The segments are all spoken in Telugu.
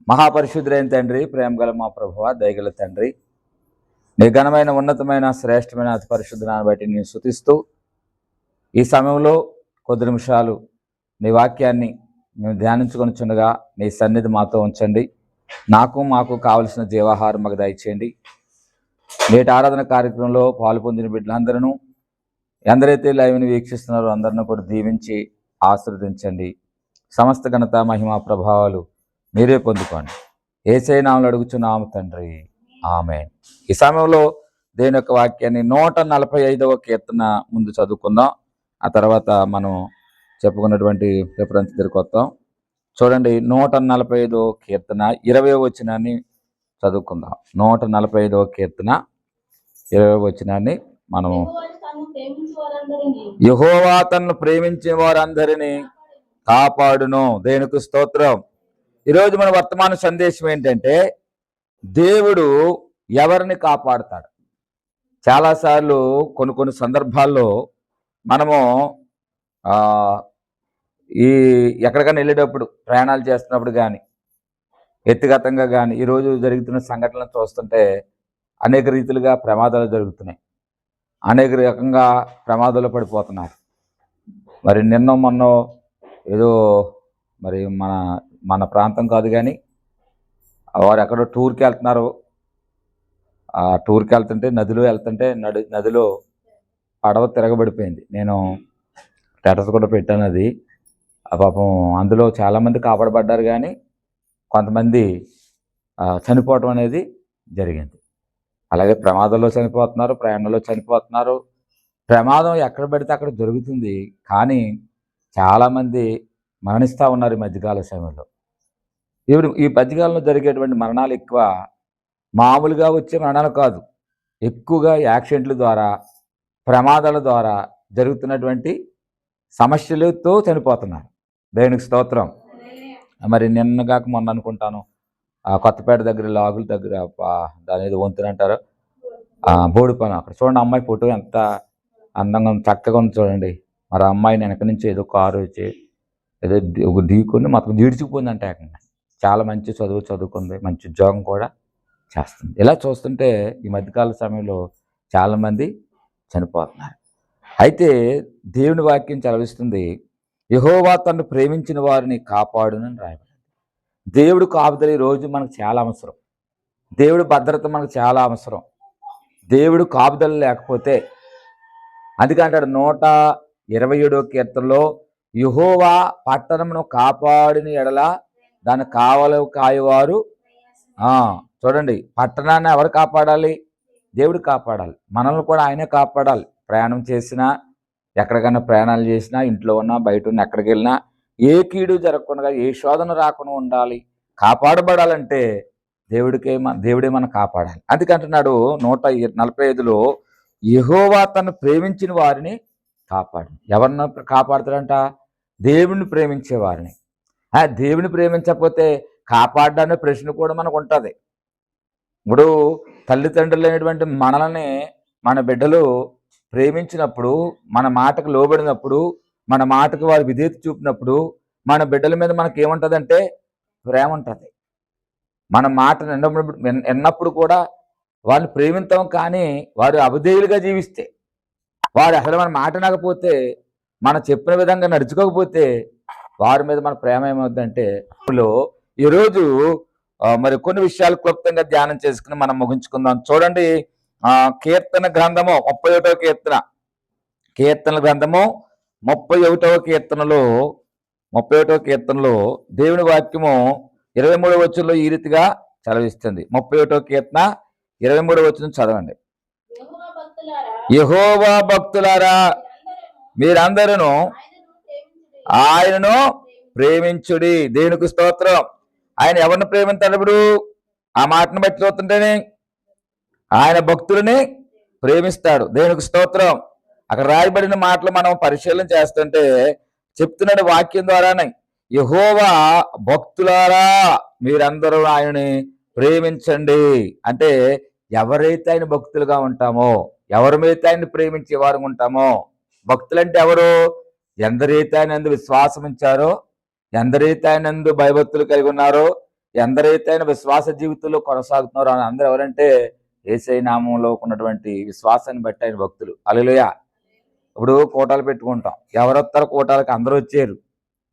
మహాపరిశుద్ధులైన తండ్రి, ప్రేమ గల మా ప్రభువ, దయగల తండ్రి, నీ ఘనమైన ఉన్నతమైన శ్రేష్టమైన అతి పరిశుద్ధనాన్ని బట్టి నేను స్తుతిస్తూ ఈ సమయంలో కొద్ది నిమిషాలు నీ వాక్యాన్ని మేము ధ్యానించుకొనిచుండగా నీ సన్నిధి మాతో ఉంచండి. మాకు కావలసిన జీవాహారం మాకు దయచేయండి. నేటి ఆరాధన కార్యక్రమంలో పాలు పొందిన బిడ్డలందరూ ఎందరైతే లైవ్ని వీక్షిస్తున్నారో అందరిని కూడా దీవించి ఆశీర్వదించండి. సమస్త ఘనత మహిమ ప్రభావాలు మీరే పొందుకోండి. యేసయ్య నామములో అడుగుచున్నాము తండ్రి, ఆమేన్. ఈ సమయంలో దేవుని యొక్క వాక్యాన్ని 145వ కీర్తన ముందు చదువుకుందాం. ఆ తర్వాత మనం చెప్పుకున్నటువంటి రిఫరెన్స్ దగ్గరికి వస్తాం. చూడండి, 145వ కీర్తన 20వ వచనాన్ని చదువుకుందాం. 145వ కీర్తన 20వ వచనాన్ని మనము యెహోవా తన్ను ప్రేమించే వారందరినీ కాపాడును. దేవునికి స్తోత్రం. ఈరోజు మన వర్తమాన సందేశం ఏంటంటే, దేవుడు ఎవరిని కాపాడుతాడు. చాలాసార్లు కొన్ని సందర్భాల్లో మనము ఈ ఎక్కడికైనా వెళ్ళేటప్పుడు, ప్రయాణాలు చేస్తున్నప్పుడు కానీ, వ్యక్తిగతంగా కానీ ఈరోజు జరుగుతున్న సంఘటనలు చూస్తుంటే అనేక రీతిలుగా ప్రమాదాలు జరుగుతున్నాయి. అనేక రకంగా ప్రమాదాలు పడిపోతున్నారు. మరి మొన్నో ఏదో మరి మన ప్రాంతం కాదు కానీ వారు ఎక్కడో టూర్కి వెళ్తున్నారు. ఆ టూర్కి వెళ్తుంటే నదిలో వెళ్తుంటే నదిలో పడవ తిరగబడిపోయింది. నేను స్టేటస్ కూడా పెట్టాను అది. ఆ పాపం అందులో చాలామంది కాపాడబడ్డారు, కానీ కొంతమంది చనిపోవటం అనేది జరిగింది. అలాగే ప్రమాదంలో చనిపోతున్నారు, ప్రయాణంలో చనిపోతున్నారు. ప్రమాదం ఎక్కడ పడితే అక్కడ జరుగుతుంది, కానీ చాలామంది మరణిస్తూ ఉన్నారు ఈ మధ్యకాల సమయంలో. ఇప్పుడు ఈ మధ్యకాలంలో జరిగేటువంటి మరణాలు ఎక్కువ మామూలుగా వచ్చే మరణాలు కాదు, ఎక్కువగా యాక్సిడెంట్ల ద్వారా, ప్రమాదాల ద్వారా జరుగుతున్నటువంటి సమస్యలతో చనిపోతున్నారు. దేవునికి స్తోత్రం. మరి నిన్నగాక మొన్న అనుకుంటాను, కొత్తపేట దగ్గర లాగుల దగ్గర దాని ఏదో వంతుని అంటారు, బోడిపని, అక్కడ చూడండి అమ్మాయి ఫోటో ఎంత అందంగా చక్కగా ఉంది చూడండి. మరి ఆ అమ్మాయిని వెనక నుంచి ఏదో కారు వచ్చి ఏదో ఒక ఢీకొని మొత్తం జీడ్చుకుపోయిందంట. ఏకంగా చాలా మంచి చదువుకుంది, మంచి ఉద్యోగం కూడా చేస్తుంది. ఇలా చూస్తుంటే ఈ మధ్యకాల సమయంలో చాలామంది చనిపోతున్నారు. అయితే దేవుని వాక్యం చదివిస్తుంది, యెహోవా తన్ను ప్రేమించిన వారిని కాపాడునని రాయబడింది. దేవుడు కాపుదల రోజు మనకు చాలా అవసరం. దేవుడు భద్రత మనకు చాలా అవసరం. దేవుడు కాపుదల లేకపోతే, అందుకే అంటాడు 127వ కీర్తనలో, యెహోవా పట్టణమును కాపాడిన ఎడల దాన్ని కాయవారు. చూడండి, పట్టణాన్ని ఎవరు కాపాడాలి? దేవుడు కాపాడాలి. మనల్ని కూడా ఆయనే కాపాడాలి. ప్రయాణం చేసినా, ఎక్కడికైనా ప్రయాణాలు చేసినా, ఇంట్లో ఉన్నా, బయట ఉన్నా, ఎక్కడికి వెళ్ళినా ఏ కీడు జరగకుండా, ఏ శోధన రాకుండా ఉండాలి. కాపాడబడాలంటే దేవుడే మనం కాపాడాలి. అందుకంటున్నాడు 145లో, యెహోవా తను ప్రేమించిన వారిని కాపాడు. ఎవరిని కాపాడుతాడంట? దేవుడిని ప్రేమించే వారిని. దేవుని ప్రేమించకపోతే కాపాడడానికి ప్రశ్న కూడా మనకు ఉంటుంది. ఇప్పుడు తల్లిదండ్రులు అనేటువంటి మనల్ని మన బిడ్డలు ప్రేమించినప్పుడు, మన మాటకు లోబడినప్పుడు, మన మాటకు వారు విధేయత చూపినప్పుడు, మన బిడ్డల మీద మనకి ఏముంటుందంటే ప్రేమ ఉంటుంది. మన మాట విన్నప్పుడు కూడా వారిని ప్రేమిస్తాం. కానీ వారు అవిధేయులుగా జీవిస్తే, వారు అసలు మన మాట వినకపోతే, మనం చెప్పిన విధంగా నడుచుకోకపోతే వారి మీద మన ప్రేమ ఏమవుతుందంటే. ఈరోజు మరి కొన్ని విషయాలు క్లుప్తంగా ధ్యానం చేసుకుని మనం ముగించుకుందాం. చూడండి, కీర్తన గ్రంథము 31వ కీర్తన గ్రంథము 31వ కీర్తనలో దేవుని వాక్యము 23వ వచనంలో ఈ రీతిగా చదివిస్తుంది. 31వ కీర్తన 23వ వచనం చదవండి. యెహోవా భక్తులారా, మీరందరూ ఆయనను ప్రేమించుడి. దేవునికి స్తోత్రం. ఆయన ఎవరిని ప్రేమిస్తాడు? ఇప్పుడు ఆ మాటను బట్టి చూస్తుంటేనే ఆయన భక్తులని ప్రేమిస్తాడు. దేవునికి స్తోత్రం. అక్కడ రాయబడిన మాటలు మనం పరిశీలన చేస్తుంటే చెప్తున్నాడు వాక్యం ద్వారానే, యెహోవా భక్తులారా మీరందరూ ఆయనని ప్రేమించండి. అంటే ఎవరైతే ఆయన భక్తులుగా ఉంటామో, ఎవరైతే ఆయన ప్రేమించే వారు ఉంటామో. భక్తులంటే ఎవరు? ఎందరైతే ఆయన యందు విశ్వాసం ఉంచారో, ఎందరైతే ఆయన యందు భయభక్తులు కలిగి ఉన్నారో, ఎందరైతే ఆయన విశ్వాస జీవితంలో కొనసాగుతున్నారో అందరూ ఎవరంటే యేసయ్య నామంలో ఉన్నటువంటి విశ్వాసాన్ని బట్టి ఆయన భక్తులు. హల్లెలూయా. ఇప్పుడు కూటాలు పెట్టుకుంటాం. ఎవరొస్తారు కూటాలకు? అందరూ వచ్చారు.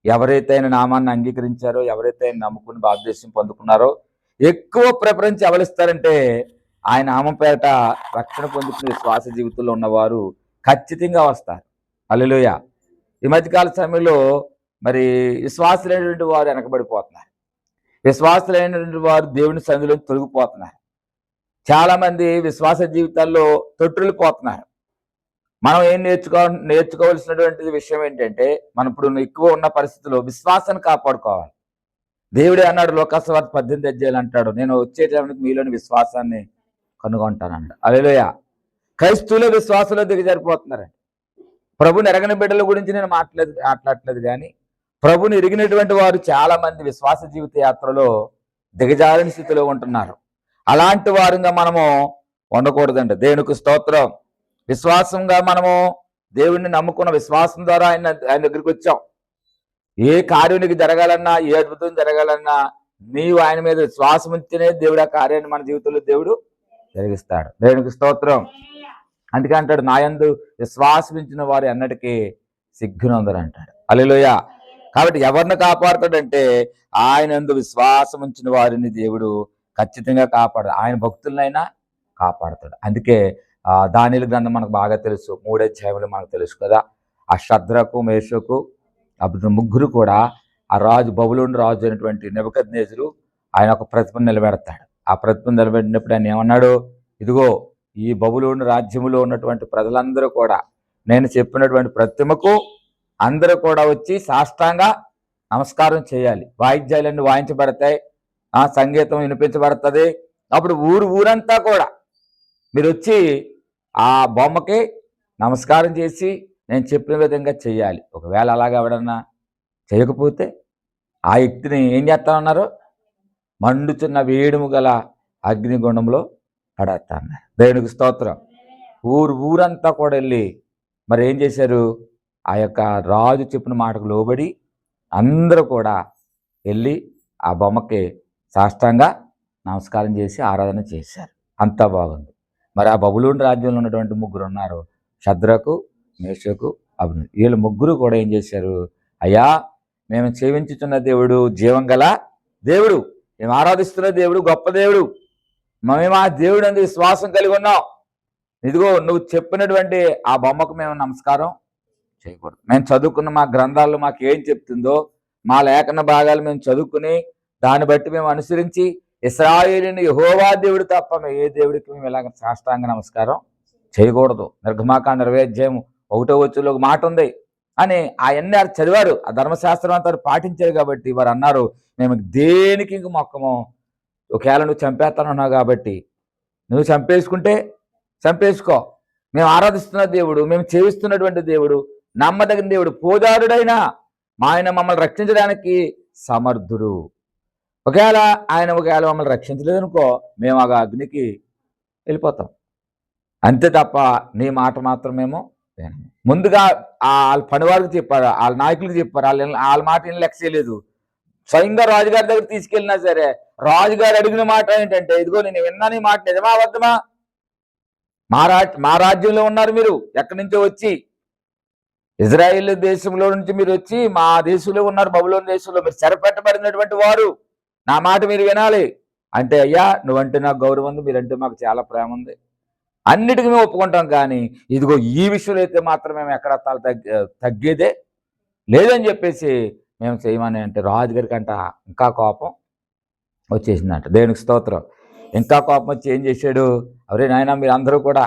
ఎవరైతే ఆయన నామాన్ని అంగీకరించారో, ఎవరైతే ఆయన నమ్ముకుని బాప్తిస్మం పొందుకున్నారో, ఎక్కువ ప్రిఫరెన్స్ ఎవరిస్తారంటే ఆయన నామం పేరట రక్షణ పొందుకుని విశ్వాస జీవితంలో ఉన్నవారు ఖచ్చితంగా వస్తారు. హల్లెలూయా. ఈ మధ్యకాల సమయంలో మరి విశ్వాసులైనటువంటి వారు వెనకబడిపోతున్నారు. విశ్వాసులైనటువంటి వారు దేవుని సన్నిధిలో తొలగిపోతున్నారు. చాలా మంది విశ్వాస జీవితాల్లో తొట్టిల్లిపోతున్నారు. మనం ఏం నేర్చుకోవాల్సినటువంటి విషయం ఏంటంటే, మనం ఇప్పుడు ఎక్కువ ఉన్న పరిస్థితుల్లో విశ్వాసాన్ని కాపాడుకోవాలి. దేవుడే అన్నాడు లోకాసువార్త 18 అధ్యాయాలు అంటాడు, నేను వచ్చేటప్పుడు మీలోని విశ్వాసాన్ని కనుగొంటానంట. హల్లెలూయా. క్రైస్తవుల విశ్వాసంలో దిగజారిపోతున్నారండి. ప్రభుని ఎరగని బిడ్డల గురించి నేను మాట్లాడట్లేదు కానీ, ప్రభుని ఎరిగినటువంటి వారు చాలా మంది విశ్వాస జీవిత యాత్రలో దిగజారిన స్థితిలో ఉంటున్నారు. అలాంటి వారుగా మనము ఉండకూడదండి. దేవునికి స్తోత్రం. విశ్వాసంగా మనము దేవుణ్ణి నమ్ముకున్న విశ్వాసం ద్వారా ఆయన దగ్గరికి వచ్చాం. ఏ కార్యం నీకు జరగాలన్నా, ఏ అద్భుతం జరగాలన్నా నీవు ఆయన మీద విశ్వాసం ఉంటేనే దేవుడు ఆ కార్యాన్ని మన జీవితంలో దేవుడు జరిగిస్తాడు. దేవునికి స్తోత్రం. అందుకే అంటాడు, నా యందు విశ్వాసించిన వారు ఎన్నటికీ సిగ్గునందరు అంటాడు. హల్లెలూయా. కాబట్టి ఎవరిని కాపాడుతాడంటే ఆయన యందు విశ్వాసం ఉంచిన వారిని దేవుడు ఖచ్చితంగా కాపాడు. ఆయన భక్తులనైనా కాపాడుతాడు. అందుకే దానియేలు గ్రంథం మనకు బాగా తెలుసు, 3 అధ్యాయములు మనకు తెలుసు కదా. ఆ షద్రకు, మేషకు, అబేద్నెగో ముగ్గురు కూడా ఆ రాజు, బబులోను రాజు అయినటువంటి నెబుకద్నెజరు ఆయన ఒక ప్రతిమను నిలబెడతాడు. ఆ ప్రతిమను నిలబెట్టినప్పుడు ఆయన ఏమన్నాడు, ఇదిగో ఈ బబులోను రాజ్యములో ఉన్నటువంటి ప్రజలందరూ కూడా నేను చెప్పినటువంటి ప్రతిమకు అందరూ కూడా వచ్చి సాష్టాంగ నమస్కారం చేయాలి. వాయిద్యాలన్నీ వాయించబడతాయి, సంగీతం వినిపించబడుతుంది. అప్పుడు ఊరంతా కూడా మీరు వచ్చి ఆ బొమ్మకి నమస్కారం చేసి నేను చెప్పిన విధంగా చేయాలి. ఒకవేళ అలాగ ఎవడన్నా చేయకపోతే ఆ వ్యక్తిని ఏం చేస్తామన్నారు, మండుచున్న వేడుము గల అగ్నిగుండంలో పడేస్తాన్నారు. దేవునికి స్తోత్రం. ఊరంతా కూడా వెళ్ళి మరి ఏం చేశారు, ఆ యొక్క రాజు చెప్పిన మాటకు లోబడి అందరూ కూడా వెళ్ళి ఆ బొమ్మకి సాష్టాంగ నమస్కారం చేసి ఆరాధన చేశారు. అంతా బాగుంది. మరి ఆ బబులోను రాజ్యంలో ఉన్నటువంటి ముగ్గురు ఉన్నారు, షద్రకు, మేషకు, అబేద్నెగో. వీళ్ళు ముగ్గురు కూడా ఏం చేశారు, అయ్యా మేము సేవించుతున్న దేవుడు జీవం గల దేవుడు, మేము ఆరాధిస్తున్న దేవుడు గొప్ప దేవుడు, మేము ఆ దేవుడు అందు విశ్వాసం కలిగి ఉన్నాం. ఇదిగో నువ్వు చెప్పినటువంటి ఆ బొమ్మకు మేము నమస్కారం చేయకూడదు. మేము చదువుకున్న మా గ్రంథాల్లో మాకు ఏం చెప్తుందో, మా లేఖన భాగాలు మేము చదువుకుని దాన్ని బట్టి మేము అనుసరించి ఇశ్రాయేలుని యెహోవా దేవుడు తప్ప ఏ దేవుడికి మేము ఇలాగ సాష్టాంగ నమస్కారం చేయకూడదు. నిర్గమాకాండ 20 అధ్యాయం 1వ వచనంలో ఒక మాట ఉంది అని అవన్నీ చదివారు. ఆ ధర్మశాస్త్రం అంతా పాటించారు. కాబట్టి వారు అన్నారు, మేము దేనికి ఇంక మొక్కము, ఒకవేళ నువ్వు చంపేస్తానన్నావు కాబట్టి నువ్వు చంపేసుకుంటే చంపేసుకో, మేము ఆరాధిస్తున్న దేవుడు, మేము చేయిస్తున్నటువంటి దేవుడు నమ్మదగిన దేవుడు, పోదారుడైనా ఆయన మమ్మల్ని రక్షించడానికి సమర్థుడు. ఒకవేళ మమ్మల్ని రక్షించలేదనుకో, మేము ఆ అగ్నికి వెళ్ళిపోతాం. అంతే తప్ప నీ మాట మాత్రం మేము వినము. ముందుగా వాళ్ళ పనివారికి చెప్పారు, వాళ్ళ నాయకులకు చెప్పారు, వాళ్ళ మాట ఏం లెక్క చేయలేదు. స్వయంగా రాజుగారి దగ్గర తీసుకెళ్ళినా సరే రాజుగారు అడిగిన మాట ఏంటంటే, ఇదిగో నేను విన్నాను ఈ మాట నిజమా అబద్ధమా, మా రాజ్యంలో ఉన్నారు మీరు, ఎక్కడి నుంచో వచ్చి ఇజ్రాయేల్ దేశంలో నుంచి మీరు వచ్చి మా దేశంలో ఉన్నారు, బబులోను దేశంలో మీరు చెరపెట్టబడినటువంటి వారు, నా మాట మీరు వినాలి అంటే, అయ్యా నువ్వంటే నాకు గౌరవం ఉంది, మీరంటే మాకు చాలా ప్రేమ ఉంది, అన్నిటికీ మేము ఒప్పుకుంటాం, కానీ ఇదిగో ఈ విషయంలో అయితే మాత్రం మేము ఎక్కడ తగ్గేదే లేదని చెప్పేసి మేము చేయమని అంటే రాజుగారికి అంట ఇంకా కోపం వచ్చేసిందంట. దేవునికి స్తోత్రం. ఇంకా కోపం వచ్చి ఏం చేశాడు, అవరే నాయన మీరు అందరూ కూడా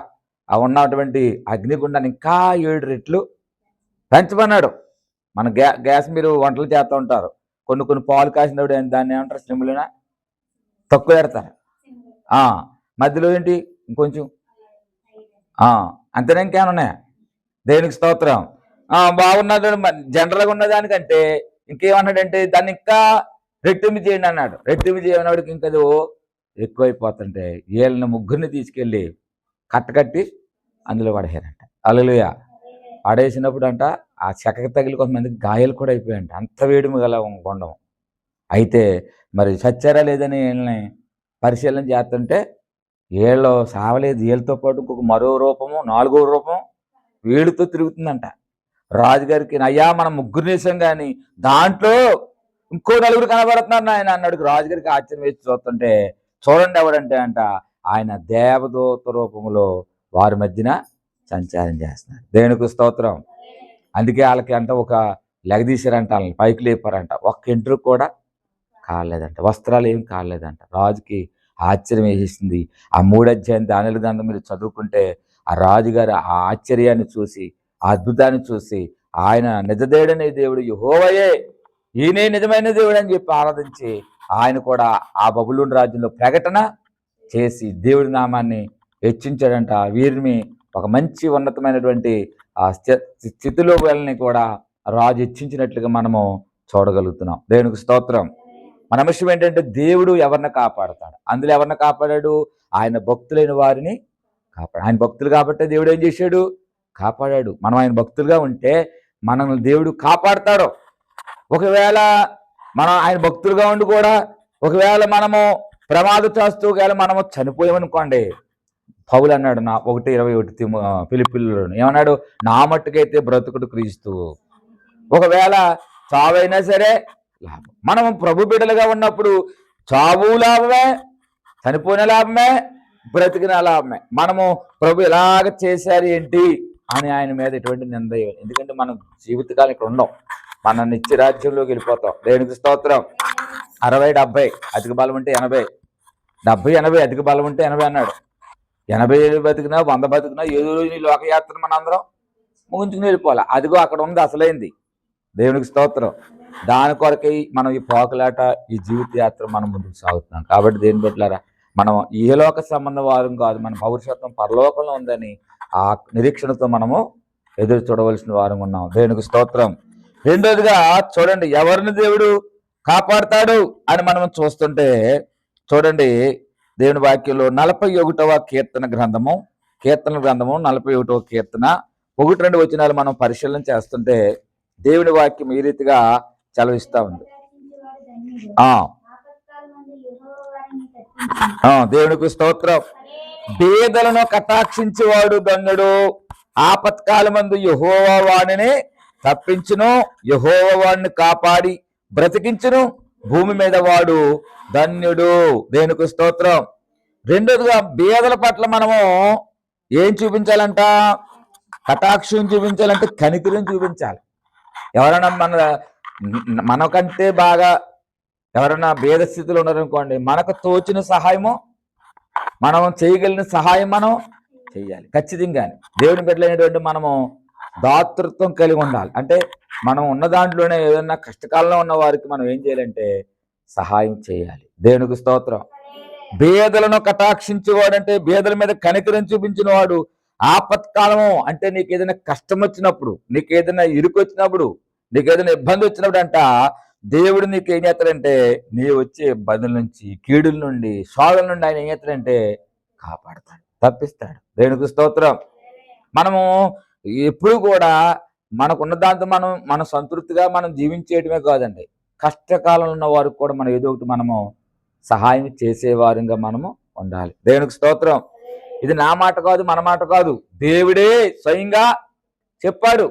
ఆ ఉన్నటువంటి అగ్నిగుండాన్ని ఇంకా 7 రెట్లు పెంచమన్నాడు. మన గ్యాస్ మీరు వంటలు చేస్తూ ఉంటారు, కొన్ని పాలు కాసినప్పుడు దాన్ని ఏమంటారు, స్లిమ్లోనా తక్కువ పెడతారు, మధ్యలో ఏంటి ఇంకొంచెం అంతేనా, ఇంకేమైనా ఉన్నాయా? దేవునికి స్తోత్రం. బాగున్నది జనరల్గా ఉన్నదానికంటే ఇంకేమన్నాడంటే దాన్ని ఇంకా రెట్టింపు చేయండి అన్నాడు. రెట్టింపు చేయమన్నాడికి ఇంకా ఎక్కువైపోతుంటే వీళ్ళని ముగ్గురిని తీసుకెళ్ళి కట్టి అందులో పడేశారంట. హల్లెలూయా. పడేసినప్పుడు అంట ఆ చెక్కకి తగిలి కొంతమందికి గాయాలు కూడా అయిపోయాయంట. అంత వేడిమి గల గుండం. అయితే మరి చచ్చారా లేదని వీళ్ళని పరిశీలన చేస్తుంటే వీళ్ళు సావలేదు, వీళ్ళతో పాటు ఇంకొక మరో రూపము, నాలుగో రూపం వీళ్ళతో తిరుగుతుందంట. రాజుగారికి అయ్యా మనం ముగ్గురు వేసాం కానీ దాంట్లో ఇంకో నలుగురు కనబడుతున్నారు ఆయన అన్నాడు. రాజుగారికి ఆశ్చర్యం వేసి చూస్తుంటే చూడండి ఎవడంటే అంట ఆయన దేవదూత రూపంలో వారి మధ్యన సంచారం చేస్తున్నారు. దేవునికి స్తోత్రం. అందుకే వాళ్ళకి అంట ఒక లెగదీశారంట, వాళ్ళని పైకి లేపారంట, ఒక్క ఇంటర్వ్యూ కూడా కాలేదంట, వస్త్రాలు ఏమి కాలేదంట. రాజుకి ఆశ్చర్యం వేసేసింది. ఆ 3 అధ్యాయం దానియేలు గ్రంథం మీరు చదువుకుంటే ఆ రాజుగారు ఆ ఆశ్చర్యాన్ని చూసి, ఆ అద్భుతాన్ని చూసి ఆయన నిజదేవుడనే దేవుడు యెహోవాయే, ఈయనే నిజమైన దేవుడు అని చెప్పి ఆరాధించి ఆయన కూడా ఆ బబులోను రాజ్యంలో ప్రకటన చేసి దేవుడి నామాన్ని హెచ్చించాడంట. వీరిని ఒక మంచి ఉన్నతమైనటువంటి ఆ స్థితిలో వెళ్ళని కూడా రాజు హెచ్చించినట్లుగా మనము చూడగలుగుతున్నాం. దేవునికి స్తోత్రం. మన అంశం ఏంటంటే దేవుడు ఎవరిని కాపాడతాడు. అందులో ఎవరిని కాపాడాడు? ఆయన భక్తులైన వారిని కాపాడు. ఆయన భక్తులు కాబట్టి దేవుడు ఏం చేశాడు? కాపాడాడు. మనం ఆయన భక్తులుగా ఉంటే మనల్ని దేవుడు కాపాడతాడు. ఒకవేళ మనం ఆయన భక్తులుగా ఉండి కూడా ఒకవేళ మనము ప్రమాదం చేస్తూ ఒకవేళ మనము చనిపోయామనుకోండి, పౌలు అన్నాడు 1:21 ఫిలిప్పీయులలో ఏమన్నాడు? నా మట్టుకైతే బ్రతుకుడు క్రీస్తు. ఒకవేళ చావైనా సరే లాభం. మనం ప్రభు బిడ్డలుగా ఉన్నప్పుడు చావు లాభమే, చనిపోయిన లాభమే, బ్రతికిన లాభమే. మనము ప్రభు ఎలాగ చేశారు ఏంటి అని ఆయన మీద ఎటువంటి నింద వేయాలి. ఎందుకంటే మనం జీవితకాలం ఇక్కడ ఉండం, మన నిత్య రాజ్యంలోకి వెళ్ళిపోతాం. దేవునికి స్తోత్రం. 60, 70 అధిక బలం ఉంటే 80, 70, 80 అధిక బలం ఉంటే 80 అన్నాడు. 80 ఏళ్ళు బతికినా 100 బతికినా ఏదో రోజు నీ లోకయాత్ర మన అందరం ముగించుకుని వెళ్ళిపోవాలి. అదిగో అక్కడ ఉంది అసలైంది. దేవునికి స్తోత్రం. దాని కొరకై మనం ఈ పోకలాట, ఈ జీవిత యాత్ర మనం ముందుకు సాగుతున్నాం. కాబట్టి దేని బిడ్డలారా, మనం ఏ లోక సంబంధ వారం కాదు, మన భవిష్యత్వం పరలోకంలో ఉందని ఆ నిరీక్షణతో మనము ఎదురు చూడవలసిన వారం ఉన్నాం. దేవునికి స్తోత్రం. రెండోదిగా చూడండి, ఎవరిని దేవుడు కాపాడతాడు అని మనం చూస్తుంటే చూడండి, దేవుని వాక్యంలో 41వ కీర్తనల గ్రంథము 41వ కీర్తన 1-2 వచనాలు మనం పరిశీలన చేస్తుంటే దేవుని వాక్యం ఈ రీతిగా చలవిస్తా ఉంది. దేవునికి స్తోత్రం. బేదలను కటాక్షించేవాడు ధన్యుడు, ఆపత్కాలమందు యెహోవా వాడిని తప్పించును, యెహోవా వాడిని కాపాడి బ్రతికించును, భూమి మీద వాడు ధన్యుడు. దేవునికి స్తోత్రం. రెండోదిగా బేదల పట్ల మనము ఏం చూపించాలంట? కటాక్షం చూపించాలంటే కనికరం చూపించాలి. ఎవరైనా మనకంటే బాగా ఎవరైనా భేద స్థితిలో ఉన్నారనుకోండి, మనకు తోచిన సహాయము, మనం చేయగలిగిన సహాయం మనం చెయ్యాలి ఖచ్చితంగా. దేవుని బిడ్డలైనటువంటి మనము దాతృత్వం కలిగి ఉండాలి. అంటే మనం ఉన్న దాంట్లోనే ఏదైనా కష్టకాలంలో ఉన్న వారికి మనం ఏం చేయాలంటే సహాయం చేయాలి. దేవునికి స్తోత్రం. బేదలను కటాక్షించేవాడంటే బేదల మీద కనికరం చూపించిన వాడు. ఆపత్కాలము అంటే నీకు ఏదైనా కష్టం వచ్చినప్పుడు, నీకు ఏదైనా ఇరుకు వచ్చినప్పుడు, నీకు ఏదైనా ఇబ్బంది వచ్చినప్పుడు అంట దేవుడు నీకు ఏం చేస్తాడంటే నీ వచ్చే ఇబ్బందుల నుంచి, కీడుల నుండి, శోధల నుండి ఆయన ఏం చేస్తాడంటే కాపాడతాడు, తప్పిస్తాడు. దేవునికి స్తోత్రం. మనము ఎప్పుడు కూడా మనకున్న దాంతో మన సంతృప్తిగా మనం జీవించేయటమే కాదండి, కష్టకాలంలో ఉన్న వారికి కూడా మనం ఏదో ఒకటి మనము సహాయం చేసేవారిగా మనము ఉండాలి. దేవునికి స్తోత్రం. ఇది నా మాట కాదు, మన మాట కాదు, దేవుడే స్వయంగా చెప్పాడు.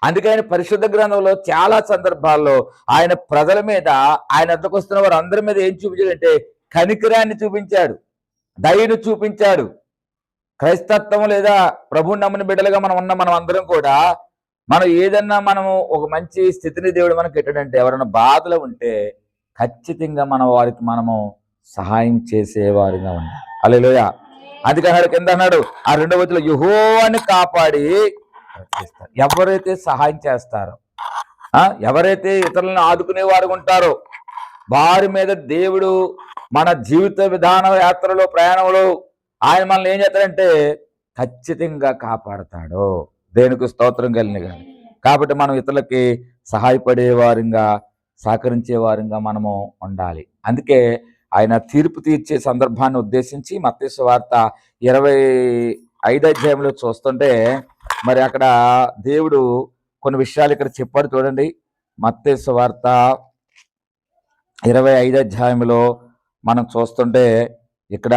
అందుకని పరిశుద్ధ గ్రంథంలో చాలా సందర్భాల్లో ఆయన ప్రజల మీద, ఆయన వద్దకు వస్తున్న వారు అందరి మీద ఏం చూపించాడంటే కనికరాన్ని చూపించాడు, దయను చూపించాడు. క్రైస్తత్వం లేదా ప్రభువు నమ్మిన బిడ్డలుగా మనం అందరం కూడా మనం ఏదన్నా మనము ఒక మంచి స్థితిని దేవుడు మనకు పెట్టాడంటే ఎవరైనా బాధలు ఉంటే ఖచ్చితంగా వారికి మనము సహాయం చేసేవారిగా ఉండాలి. హల్లెలూయా. అందుకన్నాడు కింద అన్నాడు ఆ 2వ వచనంలో యెహోవాని కాపాడి బ్రతికిస్తాడు. ఎవరైతే సహాయం చేస్తారో, ఎవరైతే ఇతరులను ఆదుకునేవారు ఉంటారో వారి మీద దేవుడు మన జీవిత విధాన యాత్రలో, ప్రయాణంలో ఆయన మనల్ని ఏం చేస్తాడంటే ఖచ్చితంగా కాపాడతాడు. దేనికి స్తోత్రం కలిగిన. కాబట్టి మనం ఇతరులకి సహాయపడే వారిగా, సహకరించే వారిగా మనము ఉండాలి. అందుకే ఆయన తీర్పు తీర్చే సందర్భాన్ని ఉద్దేశించి మత్తయి సువార్త 25వ అధ్యాయంలో చూస్తుంటే మరి అక్కడ దేవుడు కొన్ని విషయాలు ఇక్కడ చెప్పాడు. చూడండి, మత్తయి సువార్త 25 అధ్యాయంలో మనం చూస్తుంటే ఇక్కడ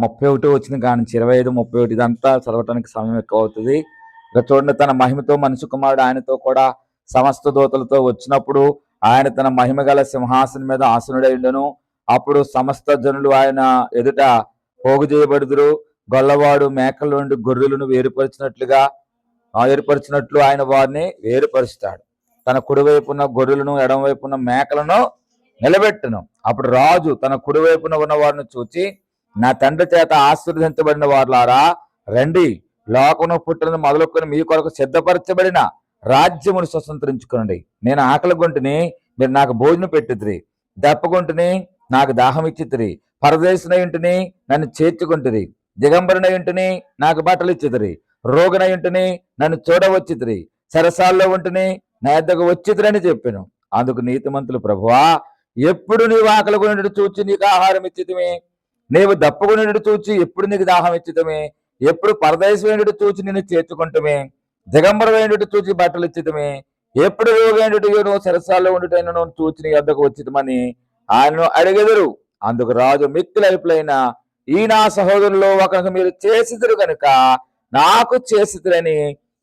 31 వచ్చిన కాడి నుంచి 25, 31 ఇదంతా చదవటానికి సమయం ఎక్కువ అవుతుంది. ఇక చూడండి, తన మహిమతో మనిషి కుమారుడు ఆయనతో కూడా సమస్త దూతలతో వచ్చినప్పుడు ఆయన తన మహిమ గల సింహాసనం మీద ఆసనుడైండును. అప్పుడు సమస్త జనులు ఆయన ఎదుట పోగు చేయబడుదురు. గొల్లవాడు మేకల నుండి గొర్రెలను ఏర్పరిచినట్లు ఆయన వారిని వేరుపరుస్తాడు. తన కుడివైపున గొర్రెలను ఎడమవైపున మేకలను నిలబెట్టును. అప్పుడు రాజు తన కుడివైపున ఉన్న వారిని చూచి, నా తండ్రి చేత ఆశీర్వదించబడిన వారులారా రండి, లోకమును పుట్టిన మొదలుకొని మీ కొరకు సిద్ధపరచబడిన రాజ్యమును స్వతంత్రించుకోండి. నేను ఆకలి గొంటిని, మీరు నాకు భోజనం పెట్టిద్రి. దప్పగొంటిని, నాకు దాహం ఇచ్చితిరి. పరదేశున ఇంటిని, నన్ను చేర్చుకుంటురి. దిగంబరున ఇంటిని, నాకు బట్టలు ఇచ్చితిరి. రోగున ఇంటిని, నన్ను చూడవచ్చితిరి. సరసాల్లో ఉంటిని, నా యొద్దకు వచ్చితిరని చెప్పాను. అందుకు నీతిమంతులు, ప్రభువా, ఎప్పుడు నీవు ఆకలి కొనిడు చూచి నీకు ఆహారం ఇచ్చితమే, నీవు దప్పుకొనిడు చూచి ఎప్పుడు నీకు దాహం ఇచ్చితమే, ఎప్పుడు పరదేశమైనడు చూచి నిన్ను చేర్చుకుంటమే, దిగంబరమైనడు చూచి బట్టలు ఇచ్చితమే, ఎప్పుడు రోగైనడు సరసాల్లో ఉండుటైనను చూచి నీ వద్దకు వచ్చితమని ఆయనను అడిగెదరు. అందుకు రాజు మిక్కిలైపులైన ఈ నా సహోదరుల్లో ఒకరికి మీరు చేసిదురు కనుక నాకు చేసిదురని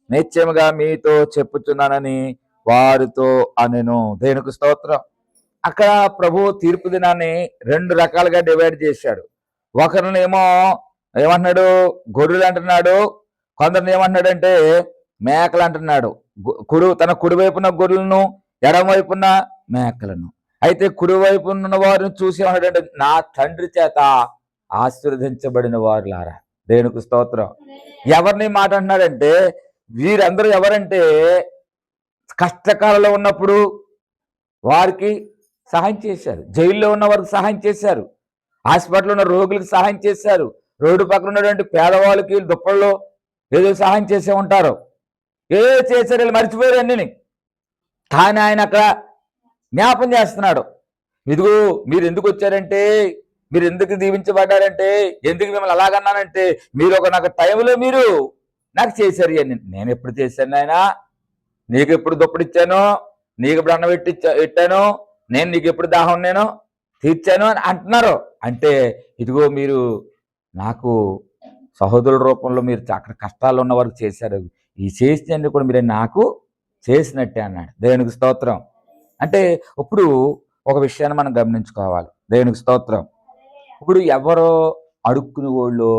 నిశ్చయముగా మీతో చెప్పుచున్నానని వారితో అనెను. దేవునికి స్తోత్రం. అక్కడ ప్రభు తీర్పు దినాన్ని 2 రకాలుగా డివైడ్ చేశాడు. ఒకరినేమో ఏమంటున్నాడు, గొర్రెలు అంటున్నాడు. కొందరిని ఏమంటున్నాడంటే మేకలు అంటున్నాడు. తన కుడివైపున గొర్రెలను, ఎడమవైపున మేకలను. అయితే కుడివైపు ఉన్న వారిని చూసి ఏమన్నాడంటే, నా తండ్రి చేత ఆశీర్వదించబడిన వారులారా. దేవునికి స్తోత్రం. ఎవరిని మాట అంటున్నాడంటే, వీరందరూ ఎవరంటే కష్టకాలంలో ఉన్నప్పుడు వారికి సహాయం చేశారు. జైల్లో ఉన్న వారికి సహాయం చేశారు. హాస్పిటల్లో ఉన్న రోగులకు సహాయం చేశారు. రోడ్డు పక్కన ఉన్నటువంటి పేదవాళ్ళకి దుప్పల్లో ఏదో సహాయం చేసే ఉంటారు. ఏదో చేశారు, వీళ్ళు మర్చిపోయారు అన్నిని. కానీ ఆయన అక్కడ జ్ఞాపం చేస్తున్నాడు. ఇదిగో మీరు ఎందుకు వచ్చారంటే, మీరు ఎందుకు దీవించబడ్డారంటే, ఎందుకు మిమ్మల్ని అలాగన్నానంటే, మీరు నాకు టైంలో మీరు నాకు చేశారు అని. నేను ఎప్పుడు చేశాను ఆయన? నీకు ఎప్పుడు దుప్పటి ఇచ్చాను? నీకు ఎప్పుడు అన్నం పెట్టాను? నేను నీకు ఎప్పుడు దాహం నేను తీర్చాను అని అంటున్నారు. అంటే ఇదిగో మీరు నాకు సహోదరుల రూపంలో మీరు అక్కడ కష్టాల్లో ఉన్న వరకు చేశారు. ఈ చేసినందుకు కూడా మీరు నాకు చేసినట్టే అన్నాడు. దేవునికి స్తోత్రం. అంటే ఇప్పుడు ఒక విషయాన్ని మనం గమనించుకోవాలి. దేవునికి స్తోత్రం. ఇప్పుడు ఎవరో అడుక్కునే వాళ్ళు,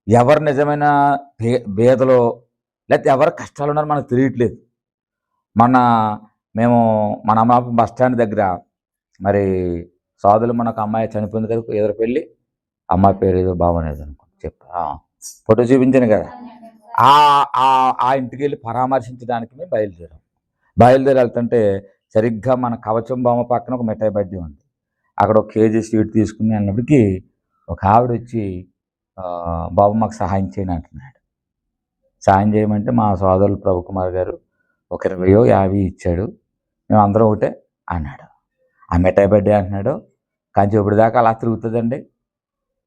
ఎవరు నిజమైన బేదలో, లేకపోతే ఎవరు కష్టాలు ఉన్నారో మనకు తెలియట్లేదు. మన అమ్మ బస్ స్టాండ్ దగ్గర మరి సోదరులు మనకు అమ్మాయి చనిపోయింది కదా, ఎదురు పెళ్ళి, అమ్మాయి పేరు ఏదో బాగునేది అనుకో చెప్పా, ఫోటో చూపించాను కదా. ఆ ఇంటికి వెళ్ళి పరామర్శించడానికి మేము బయలుదేరి వెళ్తుంటే సరిగ్గా మన కవచం బొమ్మ పక్కన ఒక మిఠాయి బడ్డీ ఉంది. అక్కడ ఒక కేజీ స్వీట్ తీసుకుని వెళ్ళినప్పటికీ ఒక ఆవిడ వచ్చి, బాబు మాకు సహాయం చేయని అంటున్నాడు. సహాయం చేయమంటే మా సోదరులు ప్రభుకుమార్ గారు ఒక 20 50 ఇచ్చాడు. మేము అందరం ఒకటే అన్నాడు. ఆ మిఠాయి బడ్డీ అంటున్నాడు. కంచెప్పుడు దాకా అలా తిరుగుతుందండి.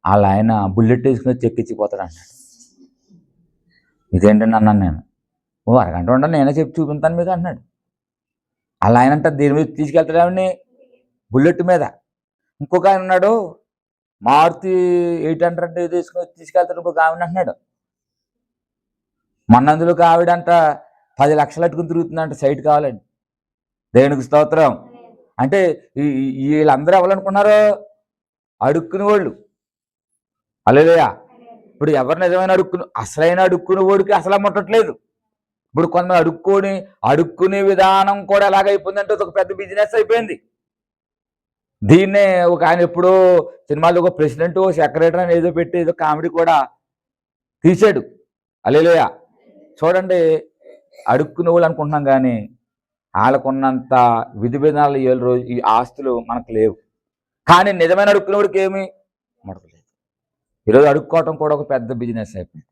వాళ్ళ ఆయన బుల్లెట్ వేసుకుని చెక్కిచ్చిపోతాడు అన్నాడు. ఇదేంటండి అన్నాను నేను. అరగంట ఉండని నేనే చెప్పి చూపించాను మీకు అన్నాడు. వాళ్ళ ఆయన అంటే దీని మీద తీసుకెళ్తాడేమని, బుల్లెట్ మీద. ఇంకొక ఆయన ఉన్నాడు, మారుతి 800 తీసుకుని తీసుకెళ్తాడు ఇంకొక ఆవిడ అంటున్నాడు. మొన్నందులోకి ఆవిడంట 10 లక్షలు అట్టుకుని తిరుగుతుందంట, సైట్ కావాలండి. దేవునికి స్తోత్రం. అంటే వీళ్ళందరూ ఎవరనుకున్నారు? అడుక్కుని వాళ్ళు. హల్లెలూయా. ఇప్పుడు ఎవరు నిజమైన అసలైన అడుక్కుని వాడికి అసలు ముట్టట్లేదు. ఇప్పుడు కొంతమంది అడుక్కునే విధానం కూడా ఎలాగైపోయిందంటే ఒక పెద్ద బిజినెస్ అయిపోయింది. దీన్నే ఒక ఆయన ఎప్పుడో సినిమాలో ఒక ప్రెసిడెంట్, ఓ సెక్రటరీ అని ఏదో పెట్టి ఏదో కామెడీ కూడా తీశాడు. హల్లెలూయా. చూడండి, అడుక్కునే వాళ్ళు అనుకుంటున్నాం కానీ వాళ్ళకున్నంత విధి విధానాలు ఈ ఆస్తులు మనకు లేవు. కానీ నిజమైన అడుక్కునేవాడికి ఏమీ ముడతలేదు. ఈరోజు అడుక్కోవటం కూడా ఒక పెద్ద బిజినెస్ అయిపోయింది.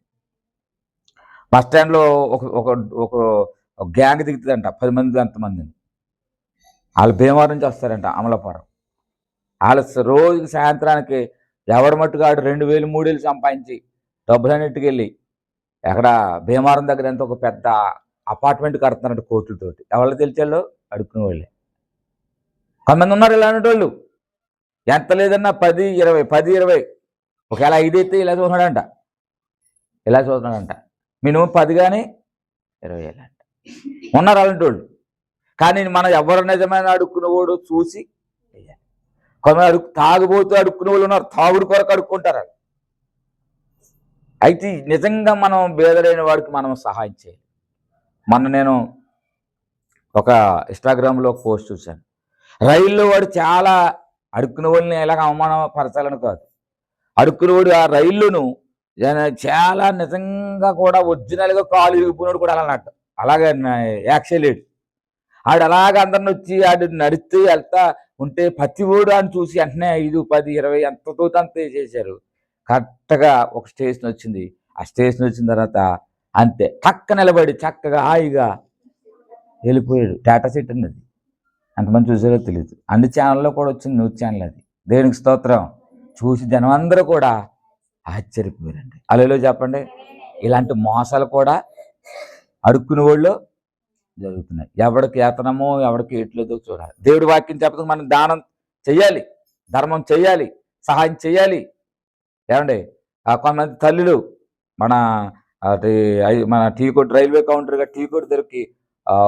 బస్ స్టాండ్లో ఒక గ్యాంగ్ దిగుతుందంట, 10 మంది అంతమందిని. వాళ్ళు భీమవరం నుంచి వస్తారంట, అమలాపురం. వాళ్ళు రోజుకి సాయంత్రానికి ఎవరి మట్టుగాడు 2000 3000 సంపాదించి డబ్బులన్నిటికి వెళ్ళి ఎక్కడ భీమవరం దగ్గర ఎంత ఒక పెద్ద అపార్ట్మెంట్ కడుతున్నారంట కోట్లతోటి. ఎవరు తెలిసాలో అడుక్కునే వాళ్ళే. కొంతమంది ఉన్నారు ఇలాంటి వాళ్ళు. ఎంత లేదన్నా 10, 20, 10, 20. ఒకవేళ 5 అయితే ఇలా చూస్తున్నాడంట. మినిమం 10 కానీ 20 అంట. ఉన్నారు అలాంటి వాళ్ళు. కానీ మనం ఎవరు నిజమైన అడుక్కునేవాడు చూసి చెయ్యాలి. కొంతమంది తాగుబోతూ అడుక్కునే వాళ్ళు ఉన్నారు, తాగుడు కొరకు అడుక్కుంటారు. అయితే నిజంగా మనం బేదరైన వాడికి మనం సహాయం చేయాలి. నేను ఒక ఇన్స్టాగ్రామ్లో ఒక పోస్ట్ చూశాను. రైల్లో వాడు చాలా అడుక్కునే వాళ్ళని ఎలాగ అవమానపరచాలని కాదు, అడుక్కునేవాడు ఆ రైలును చాలా నిజంగా కూడా ఒరిజినల్గా కాలు ఇరిగిపోయినాడు కూడా అలా అలాగే యాక్సిలేడు. ఆడు అలాగ అందరిని వచ్చి ఆడు నడుస్తూ వెళ్తా ఉంటే ప్రతి ఓడు అని చూసి వెంటనే 5, 10, 20 ఎంత తోతంత చేశారు. కరెక్ట్గా ఒక స్టేషన్ వచ్చింది. ఆ స్టేషన్ వచ్చిన తర్వాత అంతే చక్క నిలబడి చక్కగా హాయిగా వెళ్ళిపోయాడు. టాటా సిటీ అన్నది ఎంతమంది చూసారో తెలియదు. అన్ని ఛానల్లో కూడా వచ్చింది, న్యూస్ ఛానల్ అది. దేవునికి స్తోత్రం. చూసి జనం అందరూ కూడా ఆశ్చర్యపోయారండి. హల్లెలూయా చెప్పండి. ఇలాంటి మోసాలు కూడా అడుక్కునే వాళ్ళు జరుగుతున్నాయి. ఎవడికి ఏతనమో ఎవడికి ఎట్లేదో చూడాలి. దేవుడి వాక్యం చెప్పడం మనం దానం చెయ్యాలి, ధర్మం చెయ్యాలి, సహాయం చెయ్యాలి. ఏమండి కొంతమంది తల్లులు మన మన టీ కొట్టు రైల్వే కౌంటర్గా టీ కొట్టు దగ్గరికి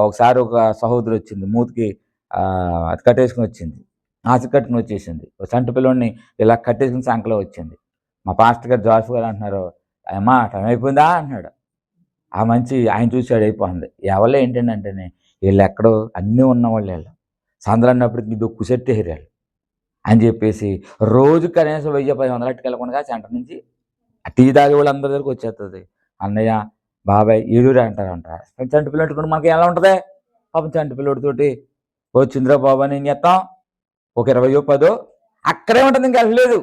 ఒకసారి ఒక సహోదరి వచ్చింది. మూతికి అది కట్టేసుకుని వచ్చింది, ఆశ కట్టుకుని వచ్చేసింది. చంటి పిల్లోడిని ఇలా కట్టేసుకుని సంకలో వచ్చింది. మా పాస్టర్ గారు జాఫ్ గారు అంటున్నారు, అమ్మా టైం అయిపోయిందా అంటున్నాడు. ఆ మంచి ఆయన చూసాడు అయిపోతుంది. ఎవరో ఏంటండి అంటేనే వీళ్ళు ఎక్కడో అన్నీ ఉన్నవాళ్ళు, వీళ్ళు సందలు అన్నప్పటికి దొక్కు సెట్ వేయాలి అని చెప్పేసి రోజు కనీసం 1000-500 వెళ్ళకుండా సెంటర్ నుంచి టీ తాగే వాళ్ళు అందరి దగ్గరికి వచ్చేస్తుంది. అన్నయ్య బాబాయ్ ఏడూరు అంటారు. చంటి పిల్లడు మనకి ఎలా ఉంటుంది? పాపం చంటి పిల్లడితోటి వచ్చిందిరా బాబా నేను చేస్తాం ఒక 20-10 అక్కడే ఉంటుంది, ఇంకా వెళ్ళలేదు.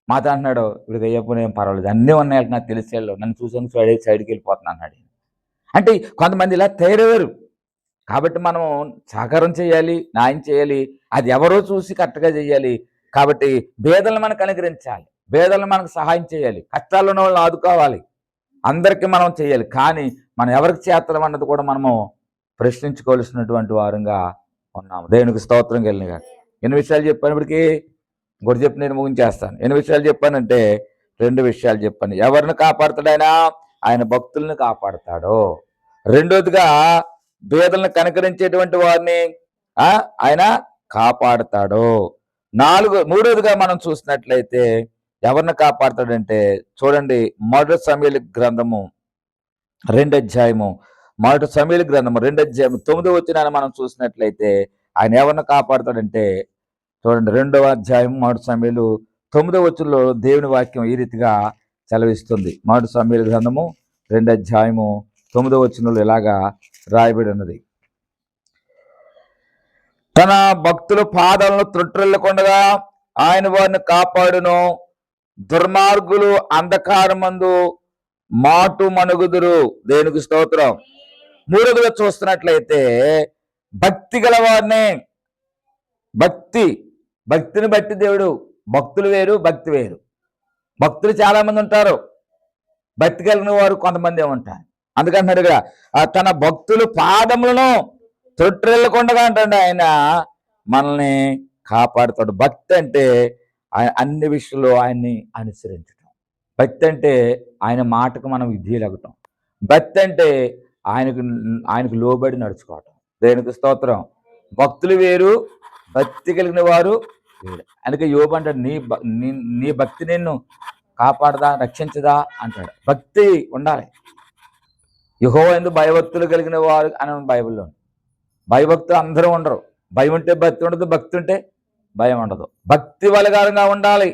మాతో అంటున్నాడు, ఇప్పుడు అయ్యప్పుడు ఏం పర్వాలేదు అన్నీ ఉన్నాయి నాకు తెలిసి వెళ్ళు, నన్ను చూసాను సైడ్కి వెళ్ళిపోతున్నా అన్నాడు. అంటే కొంతమంది ఇలా తయారయ్యారు. కాబట్టి మనం సహకారం చేయాలి, న్యాయం చేయాలి. అది ఎవరో చూసి కరెక్ట్గా చేయాలి. కాబట్టి పేదలను మనకు అనుగ్రహించాలి, పేదలను మనకు సహాయం చేయాలి, కష్టాల్లో ఉన్న వాళ్ళని ఆదుకోవాలి, అందరికీ మనం చేయాలి. కానీ మనం ఎవరికి చేస్తాం అన్నది కూడా మనము ప్రశ్నించుకోవాల్సినటువంటి వారంగా ఉన్నాము. దేవునికి స్తోత్రం కలిగిన ఎన్ని విషయాలు చెప్పినప్పటికీ ఇంకోటి చెప్పి నేను ముగించేస్తాను. ఎన్ని విషయాలు చెప్పానంటే 2 విషయాలు చెప్పాను. ఎవరిని కాపాడుతాడైనా ఆయన భక్తుల్ని కాపాడతాడు. రెండోదిగా పేదలను కనికరించేటువంటి వారిని ఆయన కాపాడతాడు. మూడోదిగా మనం చూసినట్లయితే ఎవరిని కాపాడతాడంటే చూడండి, 1 సమూయేలు గ్రంథము 2 అధ్యాయము 1 సమూయేలు గ్రంథము 2 అధ్యాయము 9వ వచనాన్ని మనం చూసినట్లయితే ఆయన ఎవరిని కాపాడతాడంటే చూడండి, 2వ అధ్యాయం 1 సమూయేలు 9వ వచనంలో దేవుని వాక్యం ఈ రీతిగా సెలవిస్తుంది. 1 సమూయేలు గ్రంథము 2 అధ్యాయము 9వ వచనంలో ఇలాగా రాయబడి ఉన్నది. తన భక్తుల పాదాలను త్రొట్టెల్లకుండగా ఆయన వారిని కాపాడును, దుర్మార్గులు అంధకారమందు మాటు మనుగుదురు. దేవునికి స్తోత్రం. మూడోదిగా చూస్తున్నట్లయితే భక్తి గల వారిని, భక్తిని బట్టి దేవుడు, భక్తులు వేరు భక్తి వేరు. భక్తులు చాలా మంది ఉంటారు, భక్తి కలిగిన వారు కొంతమంది ఉంటారు. అందుకంటున్నాడు ఇక్కడ తన భక్తులు పాదములను తొట్టిల్లకుండా అంటాడు ఆయన మనల్ని కాపాడుతాడు. భక్తి అంటే అన్ని విషయంలో ఆయన్ని అనుసరించటం. భక్తి అంటే ఆయన మాటకు మనం విధేయులగటం. భక్తి అంటే ఆయనకు లోబడి నడుచుకోవటం. దేవునికి స్తోత్రం. భక్తులు వేరు, భక్తి కలిగిన వారు వేరు. అందుకే యోబు అంటాడు, నీ భక్తి నిన్ను కాపాడదా, రక్షించదా అంటాడు. భక్తి ఉండాలి. యెహోవా యందు భయభక్తులు కలిగిన వారు అని బైబిల్లో. భయభక్తులు అందరూ ఉండరు. భయం ఉంటే భక్తి ఉండదు, భక్తి ఉంటే భయం ఉండదు. భక్తి బలగారంగా ఉండాలి.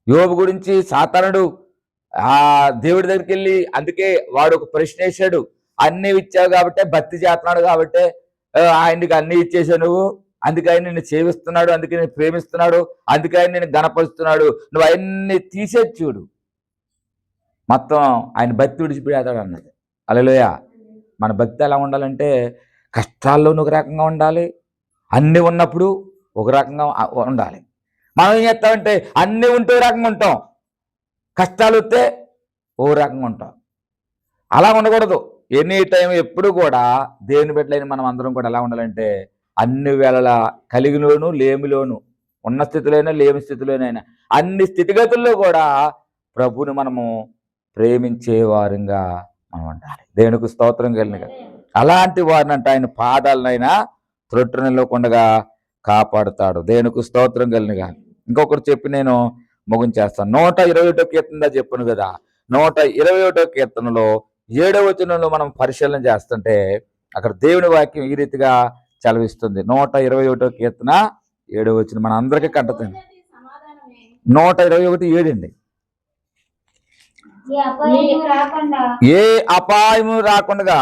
యోబు గురించి సాతానుడు దేవుడి దగ్గరికి వెళ్ళి, అందుకే వాడు ఒక ప్రశ్న వేశాడు, అన్నీ ఇచ్చావు కాబట్టే భక్తి చేస్తున్నాడు, కాబట్టే ఆయనకి అన్నీ ఇచ్చేసావు నువ్వు, అందుకే ఆయన నిన్ను సేవిస్తున్నాడు, అందుకే నేను ప్రేమిస్తున్నాడు, అందుకే ఆయన నేను గణపరుస్తున్నాడు, నువ్వు అవన్నీ తీసేది చూడు, మొత్తం ఆయన భక్తి విడిచిపెడతాడు అన్నది. హల్లెలూయా. మన భక్తి ఎలా ఉండాలంటే కష్టాల్లో ఒక రకంగా ఉండాలి, అన్నీ ఉన్నప్పుడు ఒక రకంగా ఉండాలి. మనం ఏం చేస్తామంటే అన్నీ ఉంటే ఒక రకంగా ఉంటాం, కష్టాలు వస్తే ఓ రకంగా ఉంటాం. అలా ఉండకూడదు. ఎనీ టైం ఎప్పుడు కూడా దేవుని బిడ్డలైన మనం అందరం కూడా ఎలా ఉండాలంటే అన్ని వేళలా కలిగిలోను లేమిలోను, ఉన్న స్థితిలోనైనా లేమి స్థితిలోనైనా అన్ని స్థితిగతుల్లో కూడా ప్రభుని మనము ప్రేమించే వారంగా మనం ఉండాలి. దేవునికి స్తోత్రం కలిగిన అలాంటి వారినంటే ఆయన పాదాలనైనా త్రొట్టునివ్వకుండా కాపాడుతాడు. దేవునికి స్తోత్రం కలిగిన. ఇంకొకటి చెప్పి నేను ముగించేస్తాను. 121 కీర్తన చెప్పాను కదా, 121 కీర్తనలో 7వ వచనంలో మనం పరిశీలన చేస్తుంటే అక్కడ దేవుని వాక్యం ఈ రీతిగా చలవిస్తుంది. 121 కీర్తన 7వ వచనం మన అందరికీ కంటతుంది. 121:7 అండి. ఏ అపాయము రాకుండా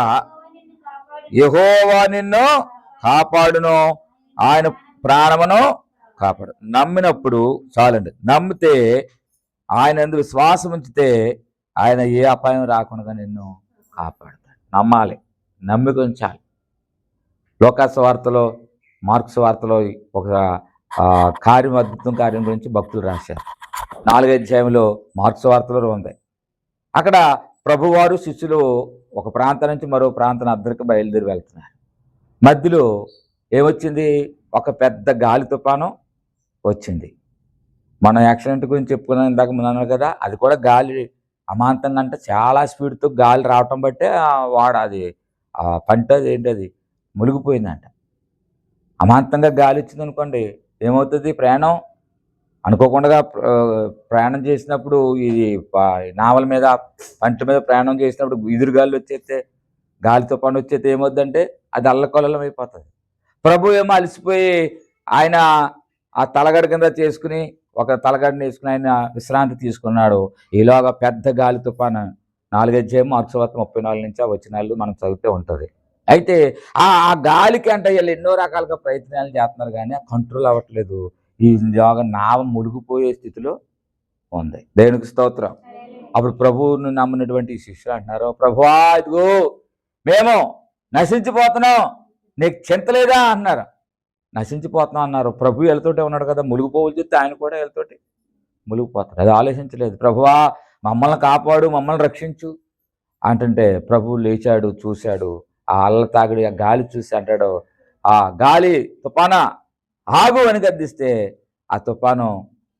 యెహోవా నిన్ను కాపాడును, ఆయన ప్రాణమును కాపాడు. నమ్మినప్పుడు చాలండి. నమ్మితే ఆయన యందు విశ్వాసం ఉంచితే ఆయన ఏ అపాయం రాకుండా నిన్ను కాపాడుతాడు. నమ్మాలి, నమ్మిక ఉంచాలి. లోకాసు వార్తలో, మార్క్స్ వార్తలో ఒక అద్భుతం కార్యం గురించి భక్తులు రాశారు. 4వ అధ్యాయంలో మార్క్స్ వార్తలో ఉంది. అక్కడ ప్రభువారు శిష్యులు ఒక ప్రాంతం నుంచి మరో ప్రాంతం అద్దరికి బయలుదేరి వెళ్తున్నారు. మధ్యలో ఏమొచ్చింది? ఒక పెద్ద గాలి తుఫాను వచ్చింది. మనం యాక్సిడెంట్ గురించి చెప్పుకున్నాం ఇందాక ముందు కదా, అది కూడా గాలి అమాంతంగా అంటే చాలా స్పీడ్తో గాలి రావటం బట్టే అది పంట ఏంటది మునిగిపోయిందంట. అమాంతంగా గాలి వచ్చింది అనుకోండి, ఏమవుతుంది? ప్రయాణం అనుకోకుండా ప్రయాణం చేసినప్పుడు ఇది నావల మీద పంట మీద ప్రయాణం చేసినప్పుడు ఎదురుగాలి వచ్చేస్తే, గాలి తుఫాను వచ్చేస్తే ఏమవుద్దంటే అది అల్లకొల్లం అయిపోతుంది. ప్రభు ఏమో అలసిపోయి ఆయన ఆ తలగడ కింద చేసుకుని ఒక తలగడని వేసుకుని ఆయన విశ్రాంతి తీసుకున్నాడు. ఈలోగా పెద్ద గాలి తుఫాను 4వ అధ్యాయం మార్క్స్ వార్త 34 నుంచి ఆ వచనాలు మనం చదివితే ఉంటుంది. అయితే ఆ గాలికి అంటే వీళ్ళు ఎన్నో రకాలుగా ప్రయత్నాలు చేస్తున్నారు కానీ కంట్రోల్ అవ్వట్లేదు. ఈ యోగా నావ మునిగిపోయే స్థితిలో ఉంది. దేవునికి స్తోత్రం. అప్పుడు ప్రభువును నమ్మినటువంటి శిష్యులు అంటున్నారు, ప్రభువా ఇదిగో మేము నశించిపోతున్నాం, నీకు చింత లేదా అన్నారు. నశించిపోతున్నాం అన్నారు. ప్రభు వీళ్ళతోటే ఉన్నాడు కదా, మునిగిపోవాలి చెప్తే ఆయన కూడా వీళ్ళతోటి మునిగిపోతాడు. అది ఆలోచించలేదు. ప్రభువా మమ్మల్ని కాపాడు, మమ్మల్ని రక్షించు అంటుంటే ప్రభు లేచాడు, చూశాడు. ఆ అల్ల తాగుడు ఆ గాలి చూసి అంటాడు, ఆ గాలి తుఫానా ఆగు అని గద్దిస్తే ఆ తుఫాను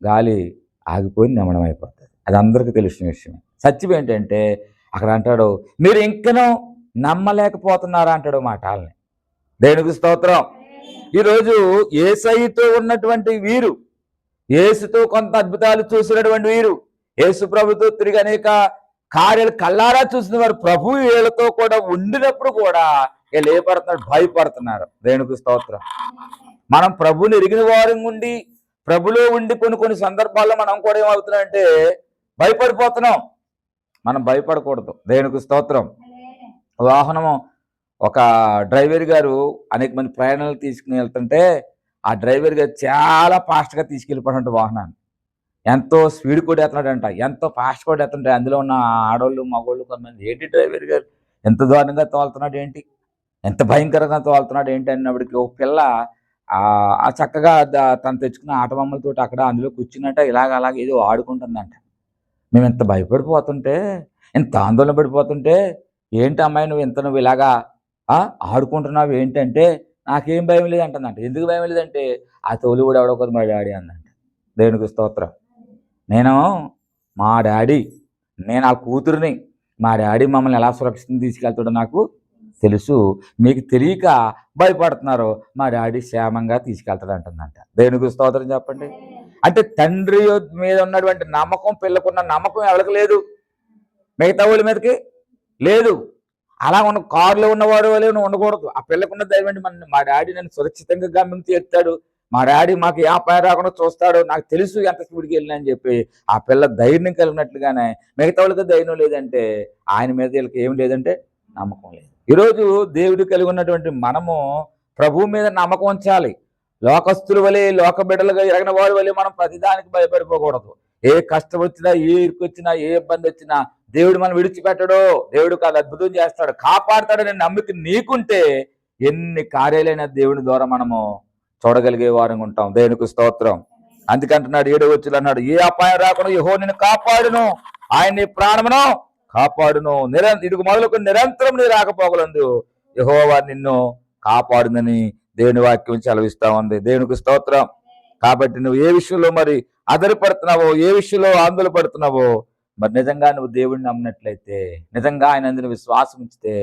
గాలి ఆగిపోయి నిమణం అయిపోతుంది. అది అందరికీ తెలిసిన విషయం. సత్యం ఏంటంటే అక్కడ అంటాడు, మీరు ఇంకనూ నమ్మలేకపోతున్నారా అంటాడు మాటల్ని. దేవునికి స్తోత్రం. ఈరోజు యేసయ్యతో ఉన్నటువంటి వీరు, యేసుతో కొంత అద్భుతాలు చూసినటువంటి వీరు, యేసు ప్రభుతో తిరిగి అనేక కార్యాలు కళ్ళారా చూసిన వారు ప్రభు వీళ్ళతో కూడా ఉండినప్పుడు కూడా వీళ్ళు ఏ పడుతున్నారు? భయపడుతున్నారు. దేవునికి స్తోత్రం. మనం ప్రభుని ఎరిగిన వారం ఉండి ప్రభులో ఉండి కొన్ని సందర్భాల్లో మనం కూడా ఏమవుతున్నామంటే భయపడిపోతున్నాం. మనం భయపడకూడదు. దేవునికి స్తోత్రం. వాహనము ఒక డ్రైవర్ గారు అనేక మంది ప్రయాణాలు తీసుకుని వెళ్తుంటే ఆ డ్రైవర్ గారు చాలా ఫాస్ట్గా తీసుకెళ్ళిపోయినట్టు వాహనాన్ని ఎంతో స్పీడ్ కొట్టేస్తున్నాడంట, ఎంతో ఫాస్ట్ కొట్టేస్తుంటే అందులో ఉన్న ఆడవాళ్ళు మగవాళ్ళు కొంతమంది, ఏంటి డ్రైవర్ గారు ఎంత దారుణంగా తోలుతున్నాడు ఏంటి, ఎంత భయంకరంగా తోలుతున్నాడు ఏంటి అన్నప్పటికీ ఒక పిల్ల ఆ చక్కగా తను తెచ్చుకున్న ఆట బొమ్మలతోటి అక్కడ అందులో కూర్చున్నట్ట అలాగే ఏదో ఆడుకుంటుందంట. మేము ఎంత భయపడిపోతుంటే, ఎంత ఆందోళన పడిపోతుంటే, ఏంటి అమ్మాయి నువ్వు ఇలాగా ఆడుకుంటున్నావు ఏంటంటే, నాకేం భయం లేదు అంటుందంట. ఎందుకు భయం లేదంటే ఆ తోలు కూడా ఎవడొకది మా డాడీ అందంట. దేవునికి స్తోత్రం. మా డాడీ, నేను ఆ కూతురిని, మా డాడీ మమ్మల్ని ఎలా సురక్షితంగా తీసుకెళ్తాడో నాకు తెలుసు, మీకు తెలియక భయపడుతున్నారు, మా డాడీ క్షేమంగా తీసుకెళ్తాడు అంటుందంట. దేవునికి స్తోత్రం చెప్పండి. అంటే తండ్రి మీద ఉన్నటువంటి నమ్మకం, పిల్లకున్న నమ్మకం ఎవరికి లేదు, మిగతా వాళ్ళ మీదకి లేదు. అలా ఉన్న కారులో ఉన్నవాడు వాళ్ళే ఉండకూడదు. ఆ పిల్లకున్న ధైర్యం, మా డాడీ నన్ను సురక్షితంగా గమ్యం తీస్తాడు, మా డాడీ మాకు ఏ అపాయం రాకుండా చూస్తాడు, నాకు తెలుసు ఎంత స్పీడ్కి వెళ్ళినా అని చెప్పి ఆ పిల్ల ధైర్యం కలిగినట్లుగానే మిగతా వాళ్ళకి ధైర్యం లేదంటే ఆయన మీద వీళ్ళకి ఏం లేదంటే నమ్మకం లేదు. ఈరోజు దేవుడు కలిగి ఉన్నటువంటి మనము ప్రభు మీద నమ్మకం ఉంచాలి. లోకస్తుల వలె, లోక బిడ్డలుగా ఎరగిన వాడి వలె మనం ప్రతిదానికి భయపడిపోకూడదు. ఏ కష్టం వచ్చినా, ఏ ఇరుకు వచ్చినా, ఏ ఇబ్బంది వచ్చినా దేవుడు మనం విడిచిపెట్టడో, దేవుడు కాదు అద్భుతం చేస్తాడు, కాపాడుతాడని నమ్మిక నీకుంటే ఎన్ని కార్యాలైన దేవుని ద్వారా మనము చూడగలిగే వారంగా ఉంటాం. దేవునికి స్తోత్రం. అందుకంటున్నాడు 7వ వచనంలో అన్నాడు, ఏ అపాయం రాకుండా యెహోవా నిన్ను కాపాడును, ఆయన నీ ప్రాణమును కాపాడును, ఇడుగు మొదలుకొని నిరంతరం నీ రాకపోకలందు యెహోవా నిన్ను కాపాడునని దేవుని వాక్యం సెలవిస్తా ఉంది. దేవునికి స్తోత్రం. కాబట్టి నువ్వు ఏ విషయంలో మరి ఆధారపడుతున్నావో, ఏ విషయంలో ఆందోళన పడుతున్నావో, మరి నిజంగా నువ్వు దేవుడిని నమ్మినట్లయితే, నిజంగా ఆయన అందులో విశ్వాసం ఉంచితే,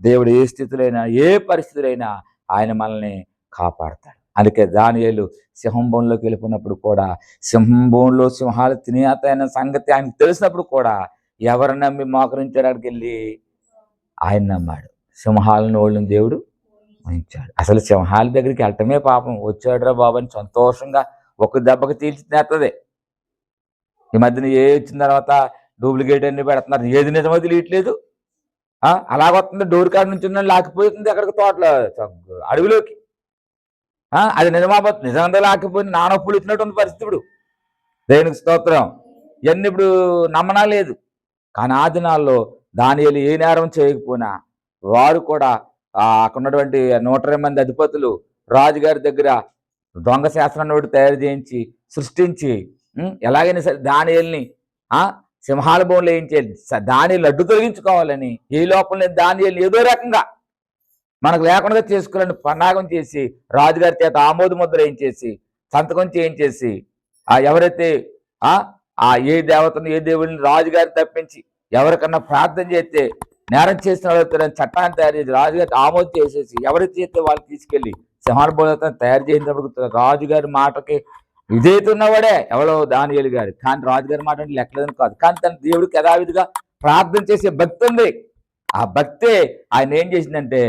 దేవుడు ఏ స్థితిలో ఏ పరిస్థితులైనా ఆయన మనల్ని కాపాడతాడు. అందుకే దానియేలు సింహంలోకి వెళ్ళిపోయినప్పుడు కూడా, సింహంలో సింహాలు తినేతాయన్న సంగతి ఆయనకు తెలిసినప్పుడు కూడా ఎవరు నమ్మి మోకరించాడు? అక్కడికి వెళ్ళి ఆయన నమ్మాడు. సింహాల నోళ్ళని దేవుడు ఉంచాడు. అసలు సింహాల దగ్గరికి వెళ్ళటమే పాపం. వచ్చాడురా బాబు అని సంతోషంగా ఒక దెబ్బకి తీర్చినేస్తుంది. ఈ మధ్యన ఏ వచ్చిన తర్వాత డూప్లికేట్ అన్ని పెడుతున్నారు, ఏది నిజమో తెలియట్లేదు. అలాగొస్తుంది, డోర్ కాడ నుంచి లాక్కిపోతుంది అక్కడికి, తోటలో అడవిలోకి. అది నిజమాపోతుంది, నిజంగా లాక్కిపోయింది, నానొప్పులు ఇచ్చినట్టు ఉంది పరిస్థితి. ఇప్పుడు దేవునికి స్తోత్రం. ఇవన్నీ ఇప్పుడు నమ్మనా లేదు. కానీ ఆ దినాల్లో దానియేలు ఏ నేరం చేయకపోయినా వారు కూడా అక్కడ ఉన్నటువంటి 120 మంది అధిపతులు రాజుగారి దగ్గర దొంగ శాస్త్రాన్ని ఒకటి తయారు చేయించి సృష్టించి ఎలాగైనా సరే దానియేలుని సింహాల బోన్లో వేయించేది, దానియేలు అడ్డు తొలగించుకోవాలని ఏ లోపల లేదు దానియేలు ఏదో రకంగా మనకు లేకుండా చేసుకోవాలని పన్నాగం చేసి రాజుగారి చేత ఆమోద ముద్ర వేయించేసి సంతకం చేయించేసి ఎవరైతే ఏ దేవతను ఏ దేవుడిని రాజుగారి తప్పించి ఎవరికన్నా ప్రార్థన చేస్తే నేరం చేసిన వాళ్ళు చట్టాన్ని తయారు చేసి రాజుగారి ఆమోదం చేసేసి ఎవరైతే చేస్తే వాళ్ళు తీసుకెళ్లి సింహాల బోన్లో తయారు చేసినప్పుడు రాజుగారి మాటకి విధేయత ఉన్నవాడే ఎవరో దానియేలు గారు. కానీ రాజుగారి మాట అంటే లెక్కలేదని కాదు, కానీ తన దేవుడికి యథావిధిగా ప్రార్థన చేసే భక్తి ఉంది. ఆ భక్తే ఆయన ఏం చేసిందంటే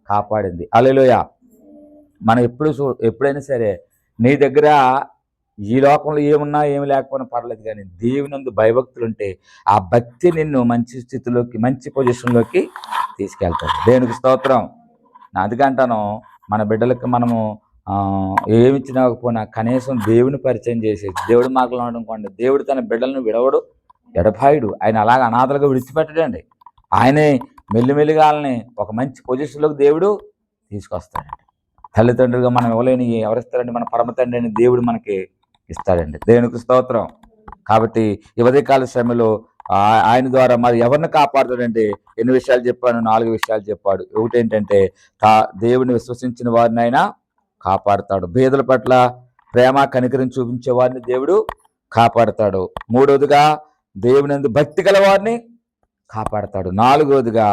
కాపాడింది. హల్లెలూయా. మనం ఎప్పుడైనా సరే నీ దగ్గర ఈ లోకంలో ఏమున్నా ఏమి లేకపోయినా పర్లేదు, కానీ దేవునందు భయభక్తులు ఉంటే ఆ భక్తి నిన్ను మంచి స్థితిలోకి మంచి పొజిషన్లోకి తీసుకెళ్తాడు. దేవునికి స్తోత్రం. అందుకంటాను మన బిడ్డలకి మనము ఏమి ఇచ్చినాకపోయినా కనీసం దేవుని పరిచయం చేసేది, దేవుడి మార్గంలో అనుకోండి. దేవుడు తన బిడ్డలను విడవడు, ఎడబాయుడు. ఆయన అలాగ అనాథలుగా విడిచిపెట్టడండి. ఆయనే మెల్లిమెల్లిగా వాళ్ళని ఒక మంచి పొజిషన్లోకి దేవుడు తీసుకొస్తాడండి. తల్లిదండ్రులుగా మనం ఇవ్వలేని ఎవరిస్తారండి? మన పరమ తండ్రి అని దేవుడు మనకి ఇస్తాడండి. దేవునికి స్తోత్రం. కాబట్టి ఈ ఉదయకాల సమయంలో ఆయన ద్వారా మరి ఎవరిని కాపాడుతాడంటే ఎన్ని విషయాలు చెప్పాను? 4 విషయాలు చెప్పాడు. ఒకటి ఏంటంటే దేవుని విశ్వసించిన వారిని ఆయన కాపాడుతాడు. బీదల పట్ల ప్రేమ కనికరం చూపించే వారిని దేవుడు కాపాడుతాడు. మూడవదిగా దేవునందు భక్తి గల వారిని కాపాడతాడు. 4వదిగా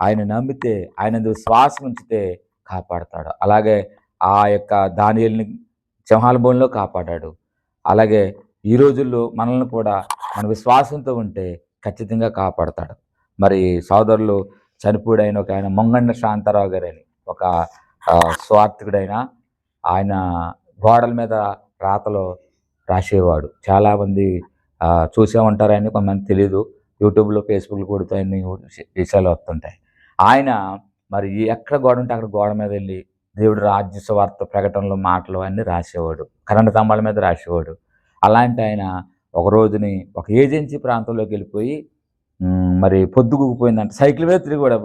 ఆయన నమ్మితే ఆయనందు విశ్వాసం ఉంచితే కాపాడతాడు. అలాగే ఆ యొక్క దానియేలుని సింహాల బోన్లో కాపాడాడు. అలాగే ఈ రోజుల్లో మనల్ని కూడా మన విశ్వాసంతో ఉంటే ఖచ్చితంగా కాపాడతాడు. మరి సోదరులు చనిపోయిన ఒక ఆయన మొంగండ శాంతారావు గారు అని ఒక స్వార్థకుడైన ఆయన గోడల మీద రాతలో రాసేవాడు. చాలామంది చూసే ఉంటారు, ఆయన కొంతమంది తెలీదు. యూట్యూబ్లో ఫేస్బుక్లో కొడుతూ అన్ని విషయాలు వస్తుంటాయి. ఆయన మరి ఎక్కడ గోడ ఉంటే అక్కడ గోడ మీద వెళ్ళి దేవుడు రాజ్య సువార్త ప్రకటనలు మాటలు అన్నీ రాసేవాడు. కరెంటు స్తంభాల మీద రాసేవాడు. అలాంటి ఆయన ఒక రోజుని ఒక ఏజెన్సీ ప్రాంతంలోకి వెళ్ళిపోయి మరి పొద్దుగుపోయిందంట. సైకిల్ మీద తిరిగి కూడా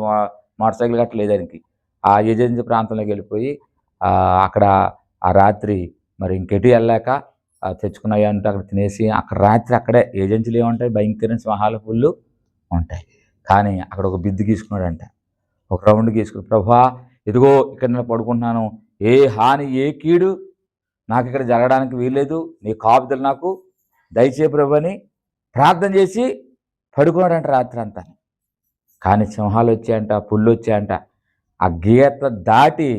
మోటార్ సైకిల్ గట్ట లేదానికి. ఆ ఏజెన్సీ ప్రాంతంలోకి వెళ్ళిపోయి అక్కడ ఆ రాత్రి మరి ఇంకెటు వెళ్ళాక తెచ్చుకున్నాయి అంటే అక్కడ తినేసి అక్కడ రాత్రి అక్కడే ఏజెన్సీలు ఏముంటాయి, భయంకర సింహాల పుళ్ళు ఉంటాయి. కానీ అక్కడ ఒక బిద్దు గీసుకున్నాడంట, ఒక రౌండ్ గీసుకుని, ప్రభువా ఇదిగో ఇక్కడ నేను పడుకుంటున్నాను, ఏ హాని ఏ కీడు నాకు ఇక్కడ జరగడానికి వీల్లేదు, నీ కాపుదలు నాకు దయచే ప్రభు అని ప్రార్థన చేసి పడుకున్నాడంట రాత్రి అంతా. కానీ సింహాలు వచ్చాయంట, పుళ్ళు వచ్చాయంట. ఆ గీత దాటి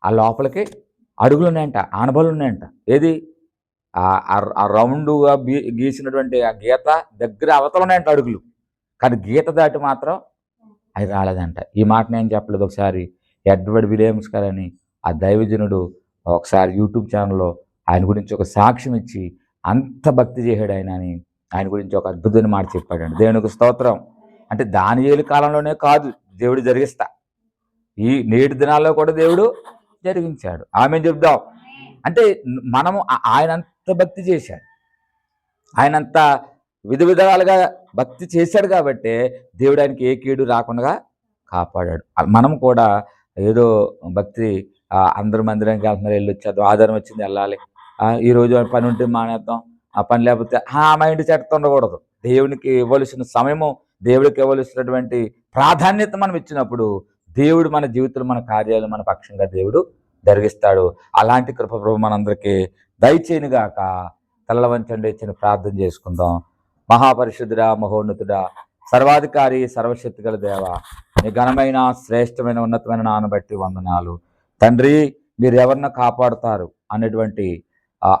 ఆ లోపలికి అడుగులు ఉన్నాయంట, ఆనబలు ఉన్నాయంట. ఏది ఆ రౌండ్గా గీసినటువంటి ఆ గీత దగ్గర అవతల ఉన్నాయంట అడుగులు. కానీ గీత దాటి మాత్రం అది రాలేదంట. ఈ మాట నేను చెప్పలేదు. ఒకసారి ఎడ్వర్డ్ విలియమ్స్ గారు అని ఆ దైవజనుడు ఒకసారి యూట్యూబ్ ఛానల్లో ఆయన గురించి ఒక సాక్ష్యం ఇచ్చి అంత భక్తి చేశాడు ఆయన అని ఆయన గురించి ఒక అద్భుతమైన మాట చెప్పాడండి. దేవునికి స్తోత్రం. అంటే దానియేలు కాలంలోనే కాదు దేవుడు జరిగిస్తా, ఈ నేటి దినాల్లో కూడా దేవుడు జరిగించాడు. ఆమె చెప్దాం. అంటే మనము ఆయనంత భక్తి చేశాడు, ఆయనంత విధాలుగా భక్తి చేశాడు కాబట్టి దేవుడు ఆయనకి ఏ కీడు రాకుండా కాపాడాడు. మనం కూడా ఏదో భక్తి అందరి మందిరానికి వెళ్తున్నారు, వెళ్ళి వచ్చేద్దాం, ఆధారం వచ్చింది వెళ్ళాలి, ఈరోజు పని ఉంటే మానేద్దాం, ఆ పని లేకపోతే మైండ్ చెట్టు ఉండకూడదు. దేవునికి ఇవ్వవలసిన సమయము, దేవుడికి ఇవ్వవలసినటువంటి ప్రాధాన్యత మనం ఇచ్చినప్పుడు దేవుడు మన జీవితంలో మన కార్యాలు మన పక్షంగా దేవుడు జరిగిస్తాడు. అలాంటి కృప ప్రభు మనందరికీ దయచేయునుగాక. తలల వంచండి, చిన్న ప్రార్థన చేసుకుందాం. మహాపరిశుద్ధుడా, మహోన్నతుడా, సర్వాధికారి, సర్వశక్తి గల దేవ, మీ ఘనమైన, శ్రేష్టమైన, ఉన్నతమైన నాన్న బట్టి వందనాలు తండ్రి. మీరు ఎవరిని కాపాడుతారు అనేటువంటి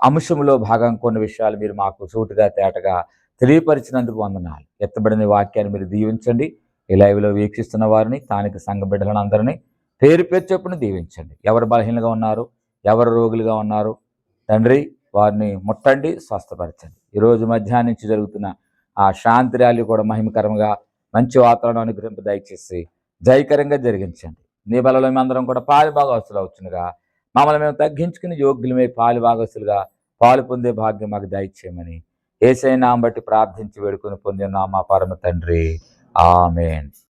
అంశంలో భాగం కొన్ని విషయాలు మీరు మాకు సూటిగా తేటగా తెలియపరిచినందుకు వందనాలు. ఎత్తబడిన వాక్యాన్ని మీరు దీవించండి. ఈ లైవ్లో వీక్షిస్తున్న వారిని, స్థానిక సంఘ బిడ్డలను అందరినీ పేరు పేరు చొప్పున దీవించండి. ఎవరు బలహీనంగా ఉన్నారు, ఎవరు రోగులుగా ఉన్నారు తండ్రి, వారిని ముట్టండి, స్వస్థపరచండి. ఈరోజు మధ్యాహ్నం నుంచి జరుగుతున్న ఆ శాంతి ర్యాలీ కూడా మహిమకరంగా మంచి వాతావరణం అనుగ్రహింప దయచేసి జయకరంగా జరిగించండి. నీ బలలో మేమందరం కూడా పాలు భాగస్తులు అవుతుండగా మమ్మల్ని మేము తగ్గించుకుని యోగ్యులమై పాలు భాగస్తులుగా పాలు పొందే భాగ్యం మాకు దయచేయమని యేసయ్య నామం బట్టి ప్రార్థించి వేడుకొని పొందిన మా పరమ తండ్రి, ఆమేన్.